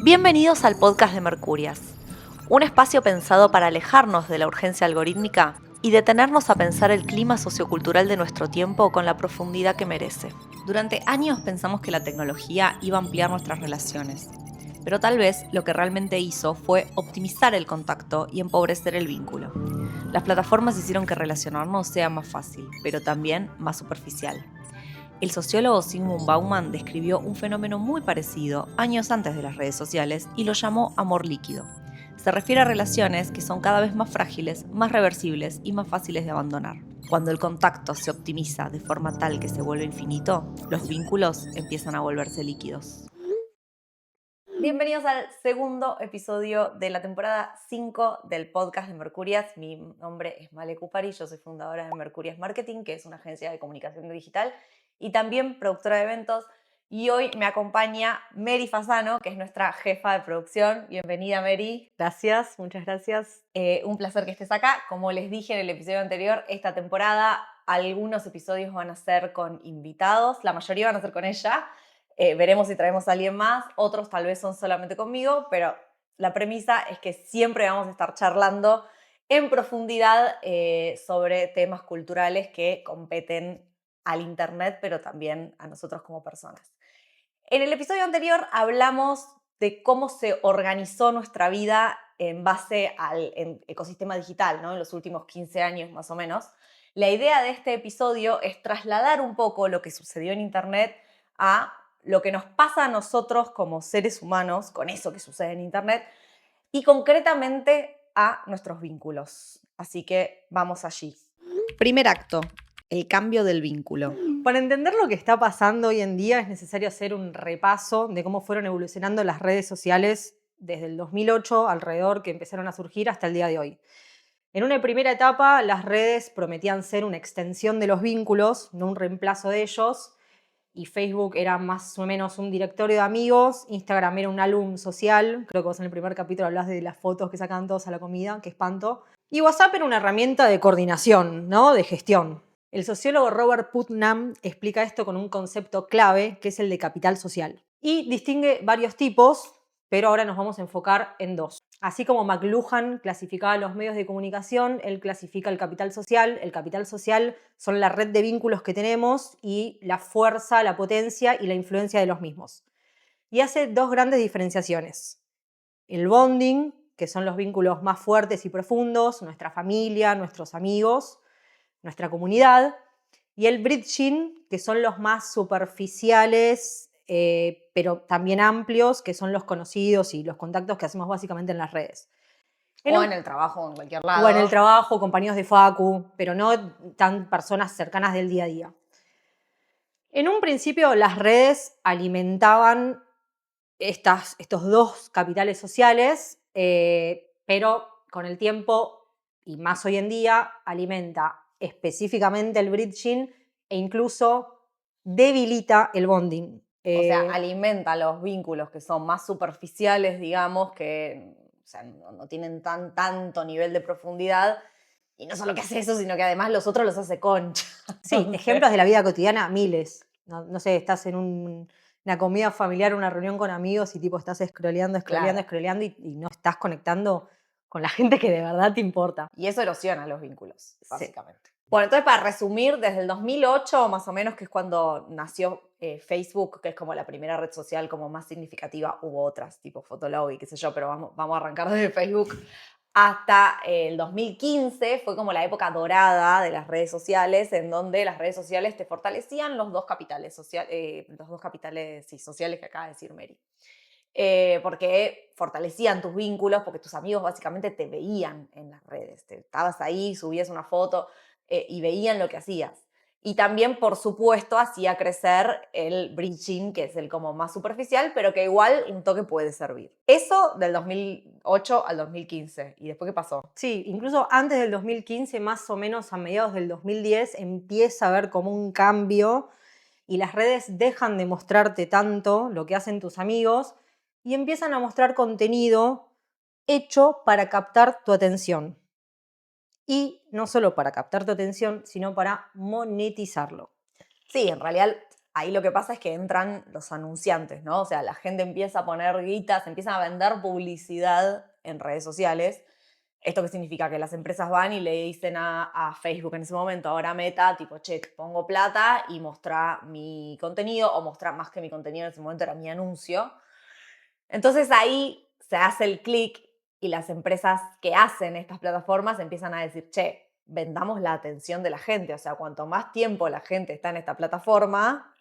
Bienvenidos al podcast de Mercurias, un espacio pensado para alejarnos de la urgencia algorítmica y detenernos a pensar el clima sociocultural de nuestro tiempo con la profundidad que merece. Durante años pensamos que la tecnología iba a ampliar nuestras relaciones, pero tal vez lo que realmente hizo fue optimizar el contacto y empobrecer el vínculo. Las plataformas hicieron que relacionarnos sea más fácil, pero también más superficial. El sociólogo Zygmunt Bauman describió un fenómeno muy parecido años antes de las redes sociales y lo llamó amor líquido. Se refiere a relaciones que son cada vez más frágiles, más reversibles y más fáciles de abandonar. Cuando el contacto se optimiza de forma tal que se vuelve infinito, los vínculos empiezan a volverse líquidos. Bienvenidos al segundo episodio de la temporada 5 del podcast de Mercurias. Mi nombre es Male Kupari, yo soy fundadora de Mercurias Marketing, que es una agencia de comunicación digital y también productora de eventos. Y hoy me acompaña Mary Fasano, que es nuestra jefa de producción. Bienvenida, Mary. Gracias, muchas gracias. Un placer que estés acá. Como les dije en el episodio anterior, esta temporada algunos episodios van a ser con invitados, la mayoría van a ser con ella. Veremos si traemos a alguien más, otros tal vez son solamente conmigo, pero la premisa es que siempre vamos a estar charlando en profundidad sobre temas culturales que competen al Internet, pero también a nosotros como personas. En el episodio anterior hablamos de cómo se organizó nuestra vida en base al ecosistema digital, ¿no? En los últimos 15 años más o menos. La idea de este episodio es trasladar un poco lo que sucedió en Internet a lo que nos pasa a nosotros como seres humanos con eso que sucede en Internet y concretamente a nuestros vínculos. Así que vamos allí. Primer acto, el cambio del vínculo. Para entender lo que está pasando hoy en día es necesario hacer un repaso de cómo fueron evolucionando las redes sociales desde el 2008 alrededor que empezaron a surgir hasta el día de hoy. En una primera etapa, las redes prometían ser una extensión de los vínculos, no un reemplazo de ellos, y Facebook era más o menos un directorio de amigos, Instagram era un álbum social, creo que vos en el primer capítulo hablas de las fotos que sacan todos a la comida, qué espanto, y WhatsApp era una herramienta de coordinación, ¿no? De gestión. El sociólogo Robert Putnam explica esto con un concepto clave, que es el de capital social. Y distingue varios tipos, pero ahora nos vamos a enfocar en dos. Así como McLuhan clasificaba los medios de comunicación, él clasifica el capital social. El capital social son la red de vínculos que tenemos y la fuerza, la potencia y la influencia de los mismos. Y hace dos grandes diferenciaciones. El bonding, que son los vínculos más fuertes y profundos, nuestra familia, nuestros amigos, nuestra comunidad, y el bridging, que son los más superficiales, pero también amplios, que son los conocidos y los contactos que hacemos básicamente en las redes. O en el trabajo, o en cualquier lado. O en el trabajo, compañeros de facu, pero no tan personas cercanas del día a día. En un principio las redes alimentaban estos dos capitales sociales, pero con el tiempo, y más hoy en día, alimenta específicamente el bridging e incluso debilita el bonding. O sea, alimenta los vínculos que son más superficiales, digamos, que o sea, no tienen tanto nivel de profundidad. Y no solo que hace eso, sino que además los otros los hace concha. Sí, ejemplos de la vida cotidiana, miles. No sé, estás en una comida familiar, una reunión con amigos y tipo estás scrolleando Claro. y no estás conectando con la gente que de verdad te importa. Y eso erosiona los vínculos, Sí. básicamente. Bueno, entonces para resumir, desde el 2008 más o menos, que es cuando nació Facebook, que es como la primera red social como más significativa, hubo otras, tipo Fotolog y qué sé yo, pero vamos a arrancar desde Facebook, hasta el 2015 fue como la época dorada de las redes sociales, en donde las redes sociales te fortalecían los dos capitales, sociales que acaba de decir Mary. Porque fortalecían tus vínculos, porque tus amigos básicamente te veían en las redes. Estabas ahí, subías una foto y veían lo que hacías. Y también, por supuesto, hacía crecer el bridging, que es el como más superficial, pero que igual un toque puede servir. Eso del 2008 al 2015. ¿Y después qué pasó? Sí, incluso antes del 2015, más o menos a mediados del 2010, empieza a haber como un cambio y las redes dejan de mostrarte tanto lo que hacen tus amigos y empiezan a mostrar contenido hecho para captar tu atención. Y no solo para captar tu atención, sino para monetizarlo. Sí, en realidad ahí lo que pasa es que entran los anunciantes, ¿no? O sea, la gente empieza a poner guitas, empiezan a vender publicidad en redes sociales. ¿Esto qué significa? Que las empresas van y le dicen a Facebook en ese momento, ahora Meta, tipo, che, te pongo plata y mostrá mi contenido, o mostrá más que mi contenido, en ese momento era mi anuncio. Entonces ahí se hace el clic y las empresas que hacen estas plataformas empiezan a decir, che, vendamos la atención de la gente. O sea, cuanto más tiempo la gente está en esta plataforma,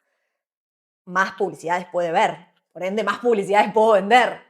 más publicidades puede ver. Por ende, más publicidades puedo vender.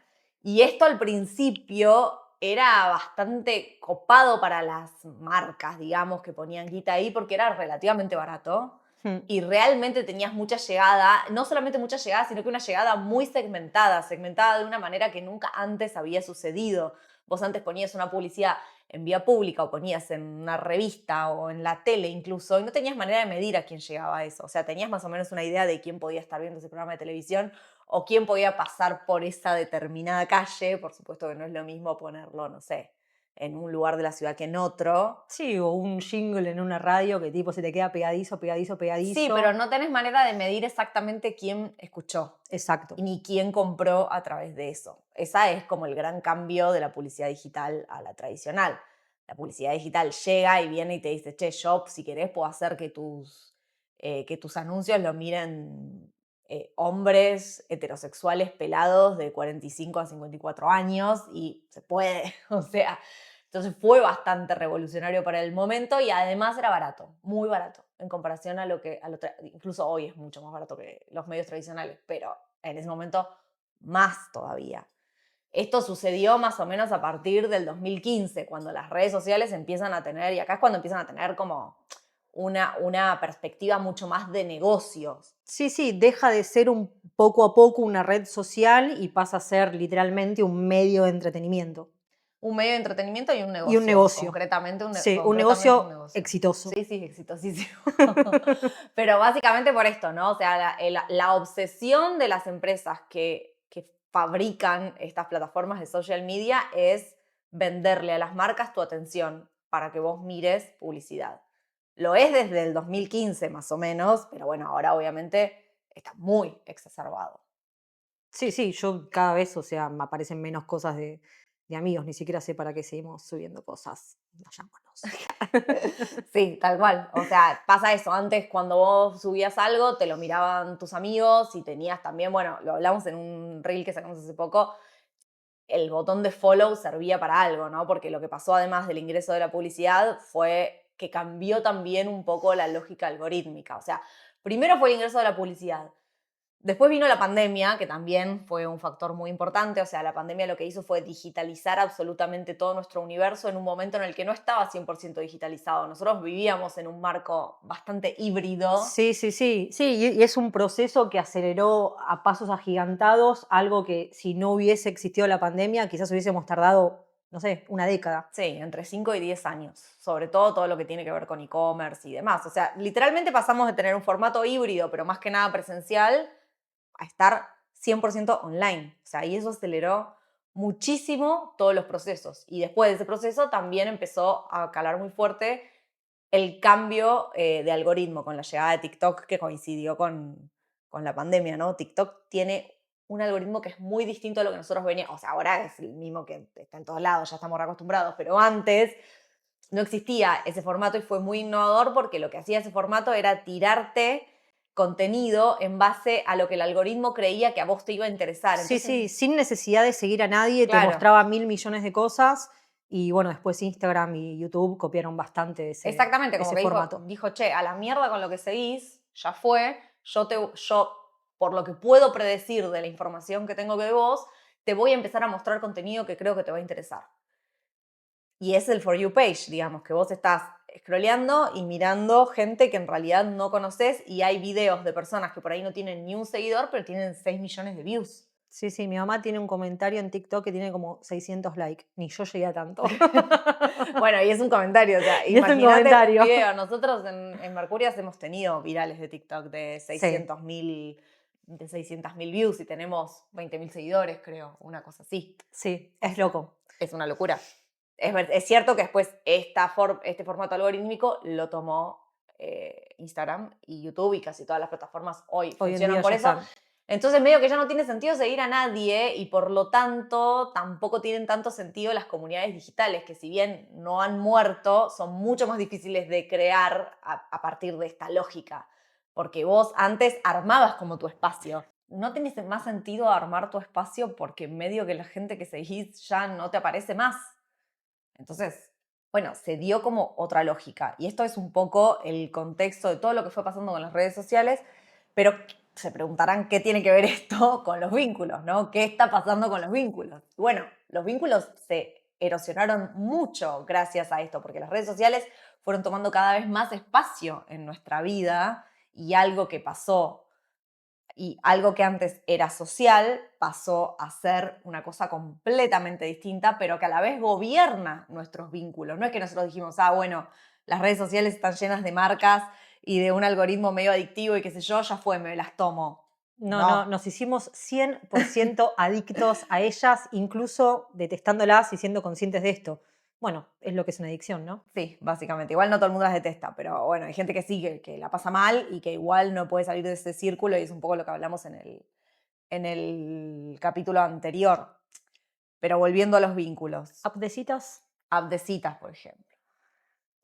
Y esto al principio era bastante copado para las marcas, digamos, que ponían guita ahí porque era relativamente barato. Y realmente tenías mucha llegada, no solamente mucha llegada, sino que una llegada muy segmentada de una manera que nunca antes había sucedido. Vos antes ponías una publicidad en vía pública o ponías en una revista o en la tele incluso y no tenías manera de medir a quién llegaba a eso. O sea, tenías más o menos una idea de quién podía estar viendo ese programa de televisión o quién podía pasar por esa determinada calle. Por supuesto que no es lo mismo ponerlo, no sé, en un lugar de la ciudad que en otro. Sí, o un jingle en una radio que tipo se te queda pegadizo, pegadizo, pegadizo. Sí, pero no tenés manera de medir exactamente quién escuchó. Exacto. Y ni quién compró a través de eso. Esa es como el gran cambio de la publicidad digital a la tradicional. La publicidad digital llega y viene y te dice, che, yo si querés puedo hacer que tus anuncios lo miren hombres heterosexuales pelados de 45 a 54 años y se puede, o sea, entonces fue bastante revolucionario para el momento y además era barato, muy barato, en comparación a incluso hoy es mucho más barato que los medios tradicionales, pero en ese momento más todavía. Esto sucedió más o menos a partir del 2015, cuando las redes sociales empiezan a tener, y acá es cuando empiezan a tener como una perspectiva mucho más de negocios. Sí, sí, deja de ser un poco a poco una red social y pasa a ser literalmente un medio de entretenimiento. Un medio de entretenimiento y un negocio. Y un negocio. Concretamente Sí, un negocio exitoso. Sí, sí, exitosísimo. Pero básicamente por esto, ¿no? O sea, la obsesión de las empresas que fabrican estas plataformas de social media es venderle a las marcas tu atención para que vos mires publicidad. Lo es desde el 2015 más o menos, pero bueno, ahora obviamente está muy exacerbado. Sí, sí, yo cada vez, o sea, me aparecen menos cosas de amigos, ni siquiera sé para qué seguimos subiendo cosas. Vayámonos. Sí, tal cual. O sea, pasa eso. Antes, cuando vos subías algo, te lo miraban tus amigos y tenías también, bueno, lo hablamos en un reel que sacamos hace poco, el botón de follow servía para algo, ¿no? Porque lo que pasó además del ingreso de la publicidad fue que cambió también un poco la lógica algorítmica. O sea, primero fue el ingreso de la publicidad. Después vino la pandemia, que también fue un factor muy importante. O sea, la pandemia lo que hizo fue digitalizar absolutamente todo nuestro universo en un momento en el que no estaba 100% digitalizado. Nosotros vivíamos en un marco bastante híbrido. Sí, sí, sí. Sí, y es un proceso que aceleró a pasos agigantados algo que si no hubiese existido la pandemia quizás hubiésemos tardado, no sé, una década. Sí, entre 5 y 10 años. Sobre todo lo que tiene que ver con e-commerce y demás. O sea, literalmente pasamos de tener un formato híbrido, pero más que nada presencial, a estar 100% online. O sea, y eso aceleró muchísimo todos los procesos. Y después de ese proceso también empezó a calar muy fuerte el cambio de algoritmo con la llegada de TikTok que coincidió con la pandemia, ¿no? TikTok tiene un algoritmo que es muy distinto a lo que nosotros veníamos. O sea, ahora es el mismo que está en todos lados, ya estamos acostumbrados, pero antes no existía ese formato y fue muy innovador porque lo que hacía ese formato era tirarte contenido en base a lo que el algoritmo creía que a vos te iba a interesar. Sí, Entonces, sí, sin necesidad de seguir a nadie, claro, te mostraba 1.000 millones de cosas y bueno, después Instagram y YouTube copiaron bastante de exactamente, como ese que formato. dijo, che, a la mierda con lo que seguís, ya fue, yo, por lo que puedo predecir de la información que tengo de vos, te voy a empezar a mostrar contenido que creo que te va a interesar. Y es el For You page, digamos, que vos estás scrolleando y mirando gente que en realidad no conoces y hay videos de personas que por ahí no tienen ni un seguidor, pero tienen 6 millones de views. Sí, sí, mi mamá tiene un comentario en TikTok que tiene como 600 likes. Ni yo llegué a tanto. Bueno, y es un comentario, o sea, Y es un imagínate un comentario. video. Nosotros en Mercurias hemos tenido virales de TikTok de Sí. 600.000 views y tenemos 20.000 seguidores, creo, una cosa así. Sí, es loco. Es una locura. Es cierto que después este formato algorítmico lo tomó Instagram y YouTube y casi todas las plataformas hoy Hoy en funcionan día por ya eso. están. Entonces medio que ya no tiene sentido seguir a nadie y por lo tanto tampoco tienen tanto sentido las comunidades digitales, que si bien no han muerto, son mucho más difíciles de crear a partir de esta lógica. Porque vos antes armabas como tu espacio. No tenés más sentido armar tu espacio porque medio que la gente que seguís ya no te aparece más. Entonces, bueno, se dio como otra lógica. Y esto es un poco el contexto de todo lo que fue pasando con las redes sociales, pero se preguntarán qué tiene que ver esto con los vínculos, ¿no? ¿Qué está pasando con los vínculos? Bueno, los vínculos se erosionaron mucho gracias a esto, porque las redes sociales fueron tomando cada vez más espacio en nuestra vida y algo que pasó y algo que antes era social pasó a ser una cosa completamente distinta, pero que a la vez gobierna nuestros vínculos. No es que nosotros dijimos, bueno, las redes sociales están llenas de marcas y de un algoritmo medio adictivo y qué sé yo, ya fue, me las tomo. No, nos hicimos 100% adictos a ellas, incluso detestándolas y siendo conscientes de esto. Bueno, es lo que es una adicción, ¿no? Sí, básicamente. Igual no todo el mundo las detesta, pero bueno, hay gente que sí, que la pasa mal y que igual no puede salir de ese círculo y es un poco lo que hablamos en el capítulo anterior. Pero volviendo a los vínculos. App de citas. App de citas, por ejemplo.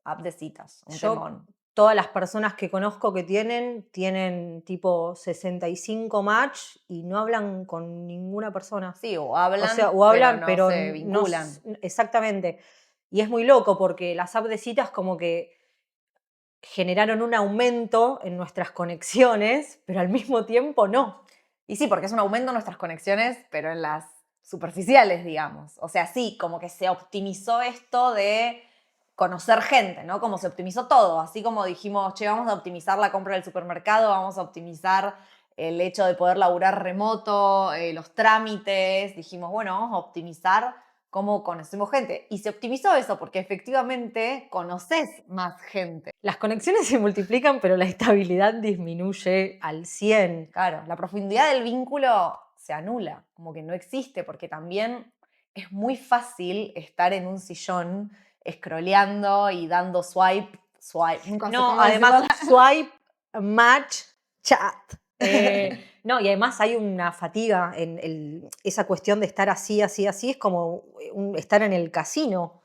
App de citas, un Yo, temón. todas las personas que conozco que tienen tipo 65 match y no hablan con ninguna persona. Sí, o hablan, O sea, o hablan, pero no se no vinculan. exactamente. Y es muy loco porque las app de citas como que generaron un aumento en nuestras conexiones, pero al mismo tiempo no. Y sí, porque es un aumento en nuestras conexiones, pero en las superficiales, digamos. O sea, sí, como que se optimizó esto de conocer gente, ¿no? Como se optimizó todo. Así como dijimos, che, vamos a optimizar la compra del supermercado, vamos a optimizar el hecho de poder laburar remoto, los trámites. Dijimos, bueno, vamos a optimizar cómo conocemos gente. Y se optimizó eso porque efectivamente conoces más gente. Las conexiones se multiplican, pero la estabilidad disminuye al 100. Claro, la profundidad del vínculo se anula, como que no existe, porque también es muy fácil estar en un sillón scrolleando y dando swipe, nunca sé No, cómo además, decirlo. swipe, match, chat. No, y además hay una fatiga en esa cuestión de estar así, así, así, es como estar en el casino.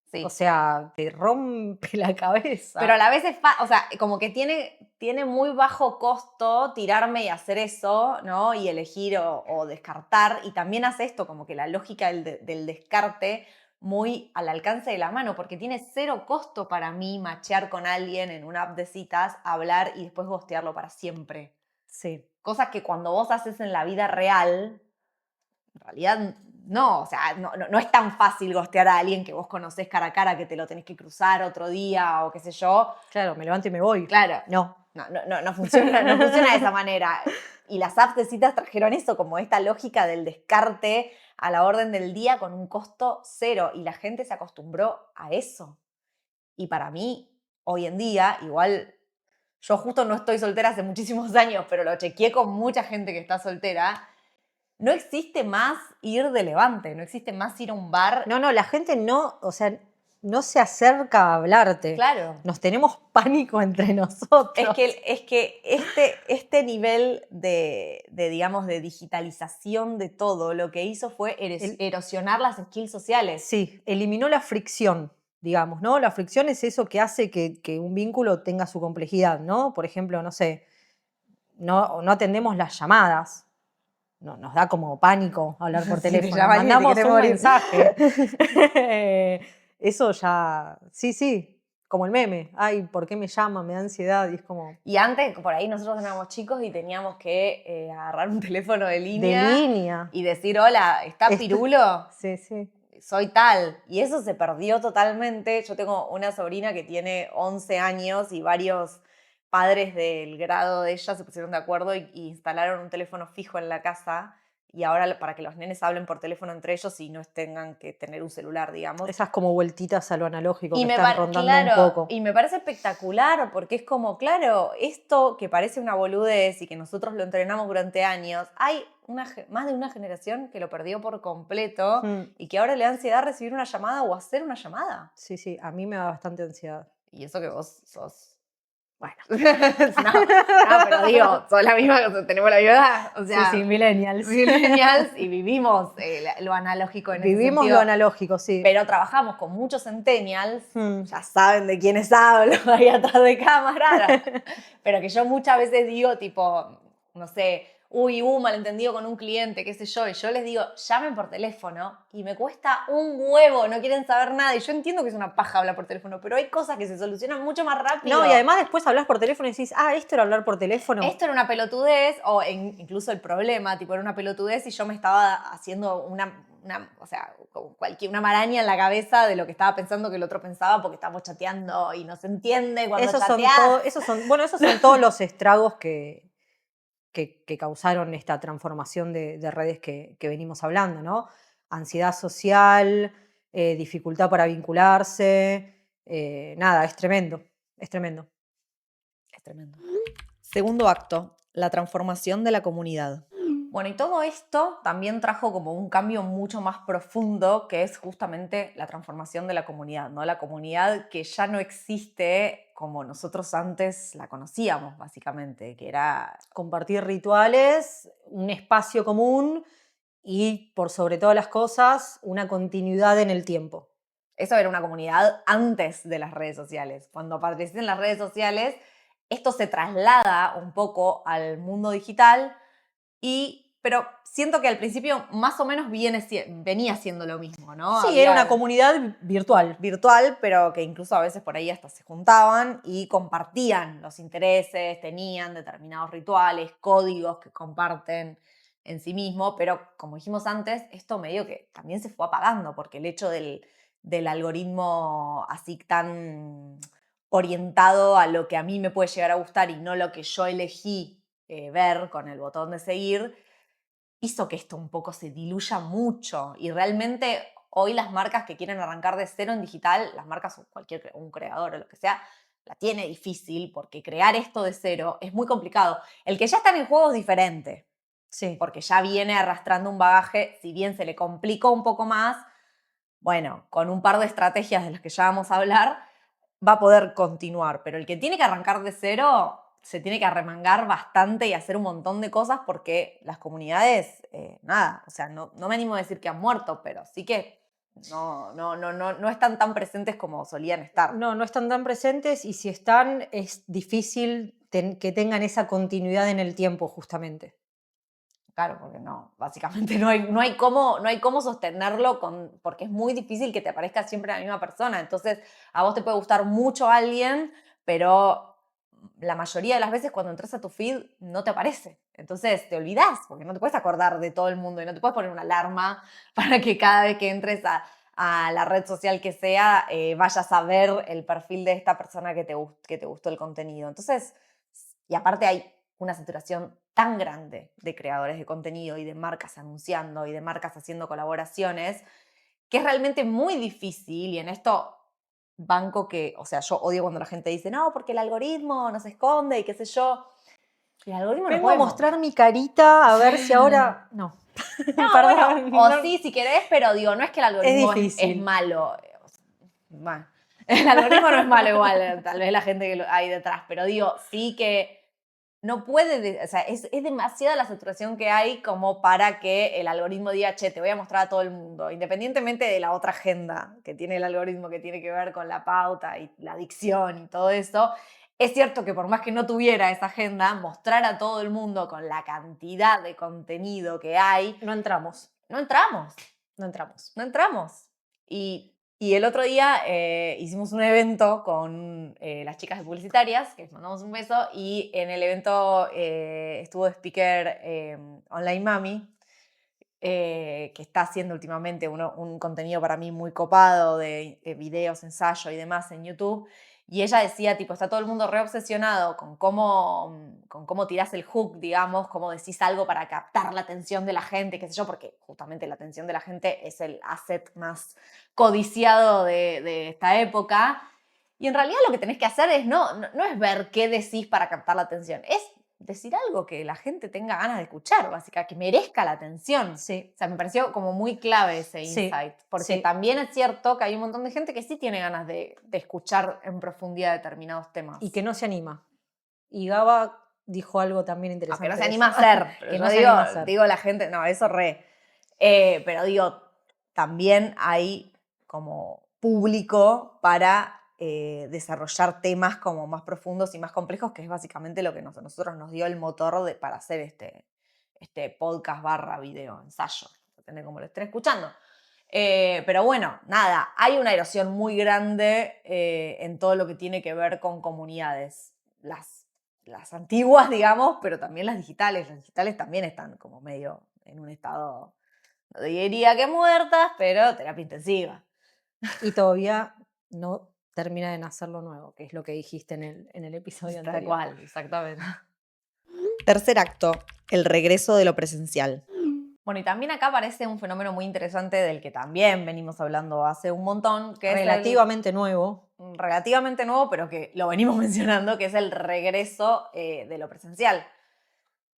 Sí. O sea, te rompe la cabeza. Pero a la vez o sea, como que tiene muy bajo costo tirarme y hacer eso, ¿no? Y elegir o descartar. Y también hace esto, como que la lógica del descarte muy al alcance de la mano, porque tiene cero costo para mí machear con alguien en una app de citas, hablar y después gostearlo para siempre. Sí. Cosas que cuando vos haces en la vida real, en realidad no, o sea, no es tan fácil gostear a alguien que vos conocés cara a cara, que te lo tenés que cruzar otro día o qué sé yo. Claro, me levanto y me voy. Claro. No. No funciona, no funciona de esa manera. Y las apps de citas trajeron eso, como esta lógica del descarte a la orden del día con un costo cero. Y la gente se acostumbró a eso. Y para mí, hoy en día, igual yo justo no estoy soltera hace muchísimos años, pero lo chequeé con mucha gente que está soltera. No existe más ir de levante, no existe más ir a un bar. No, la gente no, o sea, no se acerca a hablarte. Claro. Nos tenemos pánico entre nosotros. Es que este nivel digamos, de digitalización de todo, lo que hizo fue erosionar las skills sociales. Sí, eliminó la fricción, digamos, ¿no? La fricción es eso que hace que un vínculo tenga su complejidad, ¿no? Por ejemplo, no sé, no atendemos las llamadas. No, nos da como pánico hablar por Si te teléfono. llama alguien y te Mandamos quiere un morir. mensaje. Eso ya, sí, como el meme. Ay, ¿por qué me llaman? Me da ansiedad y es como... Y antes, por ahí nosotros éramos chicos y teníamos que agarrar un teléfono de De línea. línea. Y decir, hola, ¿está Pirulo? Sí, sí. Soy tal. Y eso se perdió totalmente. Yo tengo una sobrina que tiene 11 años y varios padres del grado de ella se pusieron de acuerdo y instalaron un teléfono fijo en la casa. Y ahora para que los nenes hablen por teléfono entre ellos y no tengan que tener un celular, digamos. Esas como vueltitas a lo analógico Y que están rondando un poco. Y me parece espectacular porque es como, claro, esto que parece una boludez y que nosotros lo entrenamos durante años, hay más de una generación que lo perdió por completo y que ahora le da ansiedad recibir una llamada o hacer una llamada. Sí, a mí me da bastante ansiedad. Y eso que vos sos Bueno, no, pero digo, son la misma, tenemos la misma edad, o sea, sí, millennials. millennials y vivimos lo analógico en ese Vivimos sentido. lo analógico, sí. Pero trabajamos con muchos centennials, ya saben de quiénes hablo ahí atrás de cámara, pero que yo muchas veces digo, tipo, no sé, uy, malentendido con un cliente, qué sé yo, y yo les digo, llamen por teléfono, y me cuesta un huevo, no quieren saber nada, y yo entiendo que es una paja hablar por teléfono, pero hay cosas que se solucionan mucho más rápido. No, y además después hablas por teléfono y decís, esto era hablar por teléfono. Esto era una pelotudez, o incluso el problema, tipo, era una pelotudez y yo me estaba haciendo una maraña en la cabeza de lo que estaba pensando que el otro pensaba porque estábamos chateando y no se entiende cuando chateás. Esos son todos los estragos que causaron esta transformación de redes que venimos hablando, ¿no? Ansiedad social, dificultad para vincularse, nada, es tremendo, es tremendo. Es tremendo. Segundo acto, la transformación de la comunidad. Bueno, y todo esto también trajo como un cambio mucho más profundo, que es justamente la transformación de la comunidad, ¿no? La comunidad que ya no existe como nosotros antes la conocíamos, básicamente, que era compartir rituales, un espacio común y, por sobre todas las cosas, una continuidad en el tiempo. Eso era una comunidad antes de las redes sociales. Cuando aparecen las redes sociales, esto se traslada un poco al mundo digital, pero siento que al principio más o menos venía siendo lo mismo, ¿no? Sí, era una comunidad virtual. Virtual, pero que incluso a veces por ahí hasta se juntaban y compartían los intereses, tenían determinados rituales, códigos que comparten en sí mismo, pero como dijimos antes, esto medio que también se fue apagando porque el hecho del algoritmo así tan orientado a lo que a mí me puede llegar a gustar y no lo que yo elegí ver con el botón de seguir, hizo que esto un poco se diluya mucho y realmente hoy las marcas que quieren arrancar de cero en digital, las marcas o un creador o lo que sea, la tiene difícil porque crear esto de cero es muy complicado. El que ya está en el juego es diferente, sí, porque ya viene arrastrando un bagaje, si bien se le complicó un poco más, bueno, con un par de estrategias de las que ya vamos a hablar, va a poder continuar, pero el que tiene que arrancar de cero se tiene que arremangar bastante y hacer un montón de cosas porque las comunidades, o sea, no me animo a decir que han muerto, pero sí que no están tan presentes como solían estar. No están tan presentes y si están es difícil que tengan esa continuidad en el tiempo justamente. Claro, porque básicamente no hay cómo sostenerlo porque es muy difícil que te aparezca siempre la misma persona. Entonces, a vos te puede gustar mucho alguien, pero la mayoría de las veces cuando entras a tu feed no te aparece. Entonces te olvidás, porque no te puedes acordar de todo el mundo y no te puedes poner una alarma para que cada vez que entres a la red social que sea, vayas a ver el perfil de esta persona que te gustó el contenido. Entonces, y aparte hay una saturación tan grande de creadores de contenido y de marcas anunciando y de marcas haciendo colaboraciones, que es realmente muy difícil, y en esto banco que, o sea, yo odio cuando la gente dice, no, porque el algoritmo nos esconde y qué sé yo. El algoritmo Vengo a mostrar mi carita a ver si ahora... No. No, Perdón, bueno, o no. sí, si querés, pero digo, no es que el algoritmo es malo. Bueno, el algoritmo no es malo igual, tal vez la gente que hay detrás, pero digo, sí que no puede, o sea, es demasiada la saturación que hay como para que el algoritmo diga, che, te voy a mostrar a todo el mundo, independientemente de la otra agenda que tiene el algoritmo que tiene que ver con la pauta y la adicción y todo eso. Es cierto que por más que no tuviera esa agenda, mostrar a todo el mundo con la cantidad de contenido que hay. No entramos. No entramos. Y el otro día hicimos un evento con las chicas de Publicitarias, que les mandamos un beso, y en el evento estuvo de speaker Online Mami, que está haciendo últimamente un contenido para mí muy copado de videos, ensayo y demás en YouTube. Y ella decía, tipo, está todo el mundo reobsesionado con cómo tirás el hook, digamos, cómo decís algo para captar la atención de la gente, qué sé yo, porque justamente la atención de la gente es el asset más codiciado de esta época. Y en realidad lo que tenés que hacer es no es ver qué decís para captar la atención, es decir algo que la gente tenga ganas de escuchar, básicamente, que merezca la atención. Sí. O sea, me pareció como muy clave ese Sí, insight, porque sí. también es cierto que hay un montón de gente que sí tiene ganas de escuchar en profundidad determinados temas. Y que no se anima. Y Gaba dijo algo también interesante. Que no se de anima eso. a hacer. Pero que yo no se anima a hacer. digo la gente, no, eso re. Pero digo, también hay como público para desarrollar temas como más profundos y más complejos, que es básicamente lo que nosotros nos dio el motor para hacer este podcast / video, ensayo, depende de cómo lo estén escuchando. Pero bueno, nada, hay una erosión muy grande en todo lo que tiene que ver con comunidades. Las antiguas, digamos, pero también las digitales. Las digitales también están como medio en un estado, no diría que muertas, pero terapia intensiva. Y todavía no termina de nacer lo nuevo, que es lo que dijiste en el episodio anterior. Tal cual, exactamente. Tercer acto, el regreso de lo presencial. Bueno, y también acá aparece un fenómeno muy interesante del que también venimos hablando hace un montón, que relativamente nuevo. Relativamente nuevo, pero que lo venimos mencionando, que es el regreso de lo presencial.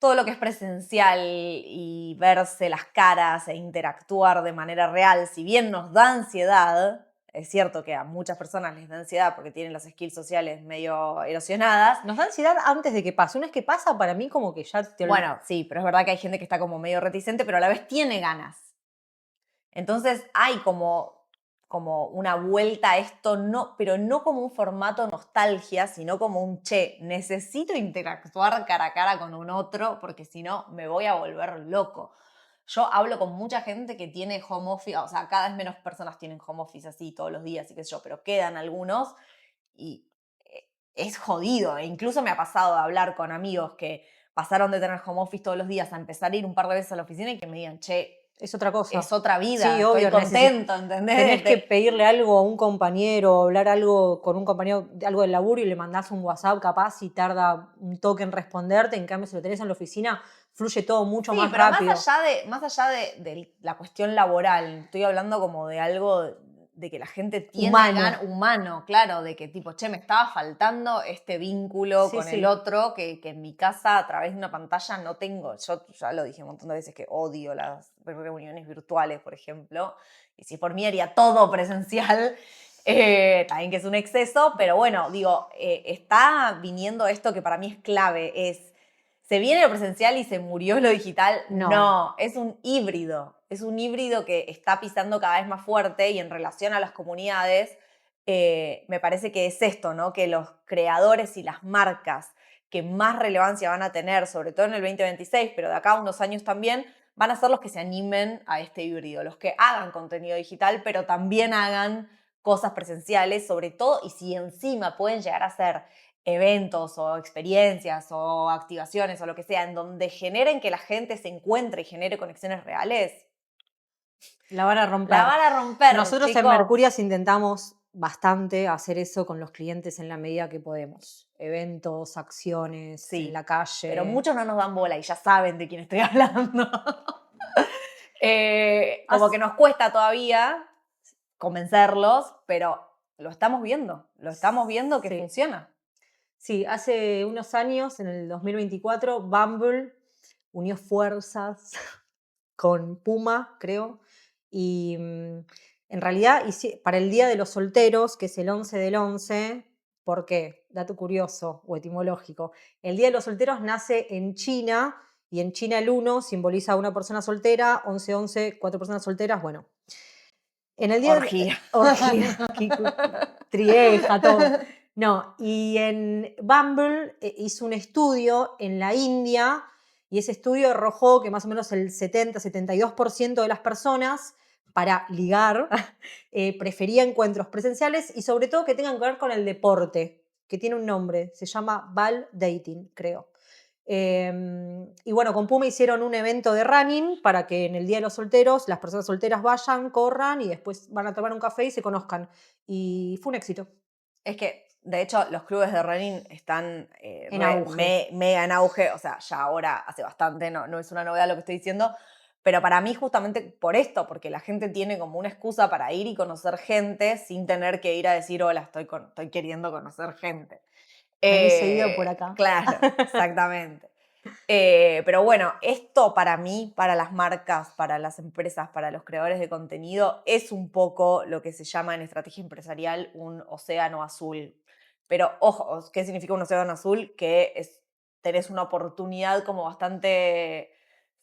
Todo lo que es presencial y verse las caras e interactuar de manera real, si bien nos da ansiedad, es cierto que a muchas personas les da ansiedad porque tienen las skills sociales medio erosionadas. Nos da ansiedad antes de que pase. Una vez que pasa, para mí como que ya te olvidas. Bueno, sí, pero es verdad que hay gente que está como medio reticente, pero a la vez tiene ganas. Entonces hay como una vuelta a esto, no, pero no como un formato nostalgia, sino como un necesito interactuar cara a cara con un otro porque si no me voy a volver loco. Yo hablo con mucha gente que tiene home office, o sea, cada vez menos personas tienen home office así todos los días y qué sé yo, pero quedan algunos y es jodido. E incluso me ha pasado de hablar con amigos que pasaron de tener home office todos los días a empezar a ir un par de veces a la oficina y que me digan, che, es otra cosa. es otra vida, sí, obvio, estoy contento, ¿entendés? Tenés que pedirle algo a un compañero, hablar algo con un compañero, algo del laburo y le mandás un WhatsApp capaz y tarda un toque en responderte, en cambio si lo tenés en la oficina fluye todo mucho más pero rápido. Más allá de la cuestión laboral, estoy hablando como de algo de que la gente tiene humano, claro, de que tipo, che, me estaba faltando este vínculo con el otro que en mi casa a través de una pantalla no tengo. Yo ya lo dije un montón de veces que odio las reuniones virtuales, por ejemplo, y si por mí haría todo presencial, también que es un exceso, pero bueno, digo, está viniendo esto que para mí es clave, ¿se viene lo presencial y se murió lo digital? No, es un híbrido. Es un híbrido que está pisando cada vez más fuerte y en relación a las comunidades, me parece que es esto, ¿no? Que los creadores y las marcas que más relevancia van a tener, sobre todo en el 2026, pero de acá a unos años también, van a ser los que se animen a este híbrido, los que hagan contenido digital, pero también hagan cosas presenciales, sobre todo, y si encima pueden llegar a ser eventos o experiencias o activaciones o lo que sea, en donde generen que la gente se encuentre y genere conexiones reales. La van a romper. Nosotros chicos. en Mercurias intentamos bastante hacer eso con los clientes en la medida que podemos. Eventos, acciones, en la calle. Pero muchos no nos dan bola y ya saben de quién estoy hablando. Como que nos cuesta todavía convencerlos, pero lo estamos viendo que funciona. Sí, hace unos años, en el 2024, Bumble unió fuerzas con Puma, creo, y en realidad para el Día de los Solteros, que es el 11 del 11, ¿por qué? Dato curioso o etimológico. El Día de los Solteros nace en China, y en China el 1 simboliza a una persona soltera, 11-11, 4 personas solteras, bueno. En el día orgía, trieja, todo. No, y en Bumble hizo un estudio en la India y ese estudio arrojó que más o menos el 70-72% de las personas para ligar prefería encuentros presenciales y sobre todo que tengan que ver con el deporte, que tiene un nombre, se llama Ball Dating, creo. Y bueno, con Puma hicieron un evento de running para que en el Día de los Solteros las personas solteras vayan, corran y después van a tomar un café y se conozcan. Y fue un éxito. Es que, de hecho, los clubes de running están en auge. Mega en auge. O sea, ya ahora hace bastante, no es una novedad lo que estoy diciendo. Pero para mí justamente por esto, porque la gente tiene como una excusa para ir y conocer gente sin tener que ir a decir, hola, estoy queriendo conocer gente. Vení seguido por acá. Claro, exactamente. Pero bueno, esto para mí, para las marcas, para las empresas, para los creadores de contenido, es un poco lo que se llama en estrategia empresarial un océano azul. Pero ojo, ¿qué significa un océano azul? Tenés una oportunidad como bastante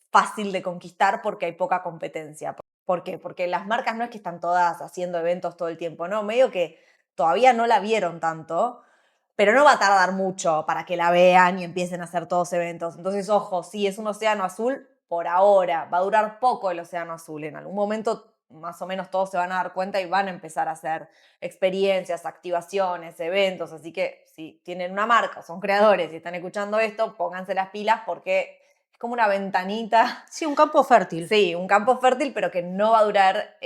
fácil de conquistar porque hay poca competencia. ¿Por qué? Porque las marcas no es que están todas haciendo eventos todo el tiempo, no, medio que todavía no la vieron tanto, pero no va a tardar mucho para que la vean y empiecen a hacer todos eventos. Entonces, ojo, sí, es un océano azul por ahora, va a durar poco el océano azul. En algún momento más o menos todos se van a dar cuenta y van a empezar a hacer experiencias, activaciones, eventos. Así que si tienen una marca, son creadores y están escuchando esto, pónganse las pilas porque es como una ventanita. Sí, un campo fértil. Sí, un campo fértil, pero que no va a durar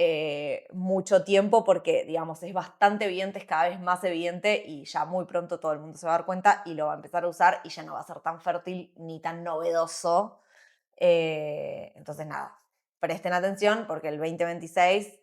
mucho tiempo porque, digamos, es bastante evidente, es cada vez más evidente y ya muy pronto todo el mundo se va a dar cuenta y lo va a empezar a usar y ya no va a ser tan fértil ni tan novedoso. Entonces, nada, presten atención porque el 2026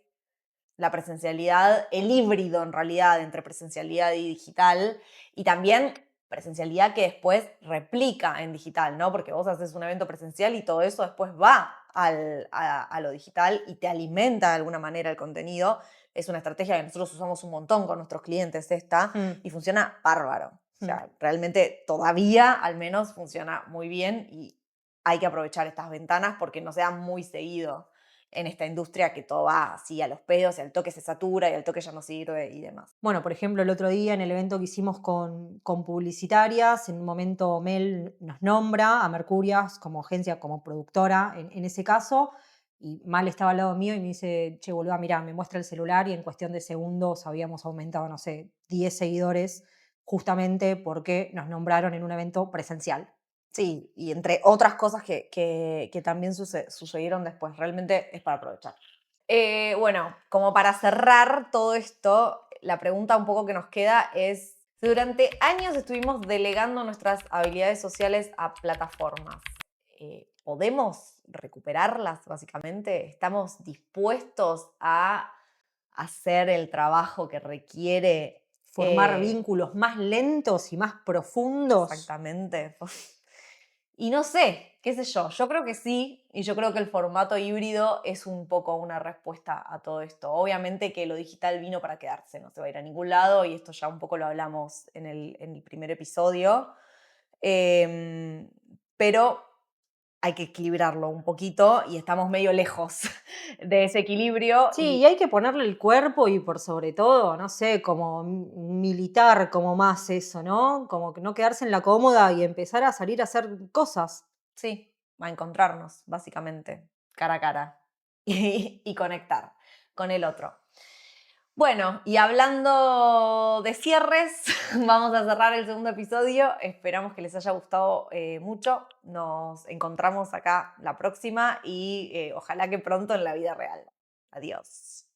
la presencialidad, el híbrido en realidad entre presencialidad y digital, y también presencialidad que después replica en digital, ¿no? Porque vos haces un evento presencial y todo eso después va a lo digital y te alimenta de alguna manera el contenido. Es una estrategia que nosotros usamos un montón con nuestros clientes esta y funciona bárbaro. O sea, realmente todavía al menos funciona muy bien y hay que aprovechar estas ventanas porque no se da muy seguido en esta industria que todo va así a los pedos y al toque se satura y al toque ya no sirve y demás. Bueno, por ejemplo, el otro día en el evento que hicimos con publicitarias, en un momento Mel nos nombra a Mercurias como agencia, como productora en ese caso, y Mal estaba al lado mío y me dice, che, boluda, mirá, me muestra el celular y en cuestión de segundos habíamos aumentado, no sé, 10 seguidores justamente porque nos nombraron en un evento presencial. Sí, y entre otras cosas que también sucedieron después, realmente es para aprovechar. Bueno, como para cerrar todo esto, la pregunta un poco que nos queda es, si durante años estuvimos delegando nuestras habilidades sociales a plataformas, ¿podemos recuperarlas básicamente? ¿Estamos dispuestos a hacer el trabajo que requiere? Formar vínculos más lentos y más profundos. Exactamente. Y no sé, qué sé yo creo que sí, y yo creo que el formato híbrido es un poco una respuesta a todo esto. Obviamente que lo digital vino para quedarse, no se va a ir a ningún lado, y esto ya un poco lo hablamos en el primer episodio. Pero hay que equilibrarlo un poquito y estamos medio lejos de ese equilibrio. Sí, y hay que ponerle el cuerpo y por sobre todo, no sé, como militar, como más eso, ¿no? Como que no quedarse en la cómoda y empezar a salir a hacer cosas. Sí, a encontrarnos, básicamente, cara a cara y conectar con el otro. Bueno, y hablando de cierres, vamos a cerrar el segundo episodio. Esperamos que les haya gustado mucho. Nos encontramos acá la próxima y ojalá que pronto en la vida real. Adiós.